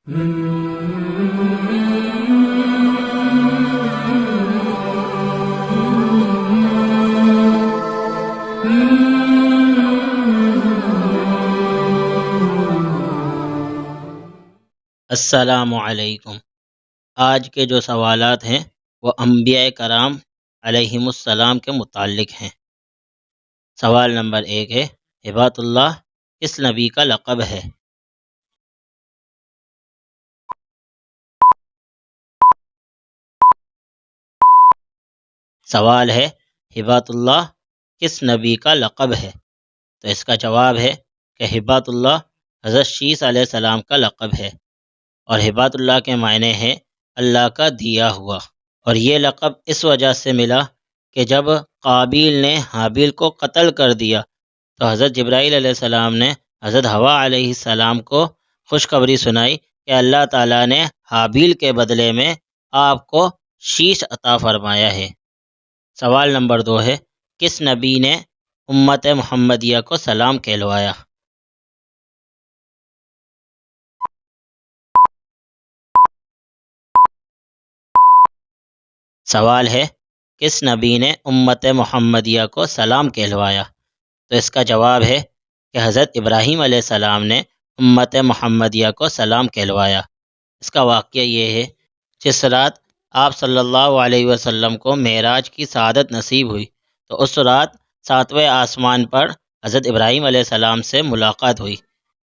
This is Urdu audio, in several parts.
السلام علیکم۔ آج کے جو سوالات ہیں وہ انبیاء کرام علیہم السلام کے متعلق ہیں۔ سوال نمبر 1 ہے، ہبات اللہ کس نبی کا لقب ہے؟ سوال ہے، ہبات اللہ کس نبی کا لقب ہے؟ تو اس کا جواب ہے کہ ہبات اللہ حضرت شیس علیہ السلام کا لقب ہے، اور ہبات اللہ کے معنی ہے اللہ کا دیا ہوا، اور یہ لقب اس وجہ سے ملا کہ جب قابیل نے حابیل کو قتل کر دیا تو حضرت جبرائیل علیہ السلام نے حضرت حوا علیہ السلام کو خوشخبری سنائی کہ اللہ تعالیٰ نے حابیل کے بدلے میں آپ کو شیش عطا فرمایا ہے۔ سوال نمبر 2 ہے، کس نبی نے امت محمدیہ کو سلام کہلوایا؟ سوال ہے، کس نبی نے امت محمدیہ کو سلام کہلوایا؟ تو اس کا جواب ہے کہ حضرت ابراہیم علیہ السلام نے امت محمدیہ کو سلام کہلوایا۔ اس کا واقعہ یہ ہے، جس رات آپ صلی اللہ علیہ وسلم کو معراج کی سعادت نصیب ہوئی تو اس رات 7ویں آسمان پر حضرت ابراہیم علیہ السلام سے ملاقات ہوئی۔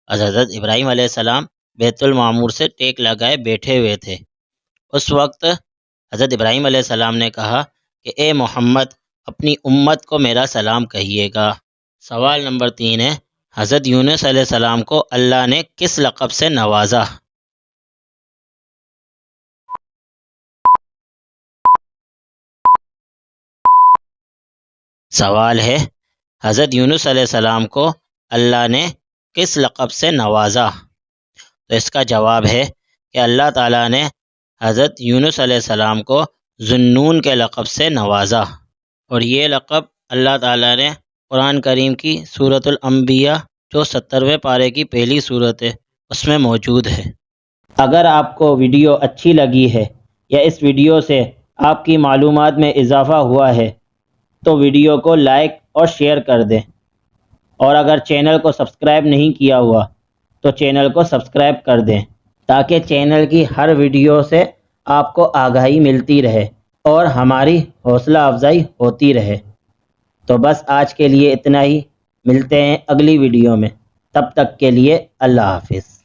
حضرت ابراہیم علیہ السلام بیت المعمور سے ٹیک لگائے بیٹھے ہوئے تھے۔ اس وقت حضرت ابراہیم علیہ السلام نے کہا کہ اے محمد، اپنی امت کو میرا سلام کہیے گا۔ سوال نمبر 3 ہے، حضرت یونس علیہ السلام کو اللہ نے کس لقب سے نوازا؟ سوال ہے، حضرت یونس علیہ السلام کو اللہ نے کس لقب سے نوازا؟ تو اس کا جواب ہے کہ اللہ تعالیٰ نے حضرت یونس علیہ السلام کو ذوالنون کے لقب سے نوازا، اور یہ لقب اللہ تعالیٰ نے قرآن کریم کی سورۃ الانبیاء جو 70ویں پارے کی پہلی سورت ہے اس میں موجود ہے۔ اگر آپ کو ویڈیو اچھی لگی ہے یا اس ویڈیو سے آپ کی معلومات میں اضافہ ہوا ہے تو ویڈیو کو لائک اور شیئر کر دیں، اور اگر چینل کو سبسکرائب نہیں کیا ہوا تو چینل کو سبسکرائب کر دیں تاکہ چینل کی ہر ویڈیو سے آپ کو آگاہی ملتی رہے اور ہماری حوصلہ افزائی ہوتی رہے۔ تو بس آج کے لیے اتنا ہی، ملتے ہیں اگلی ویڈیو میں، تب تک کے لیے اللہ حافظ۔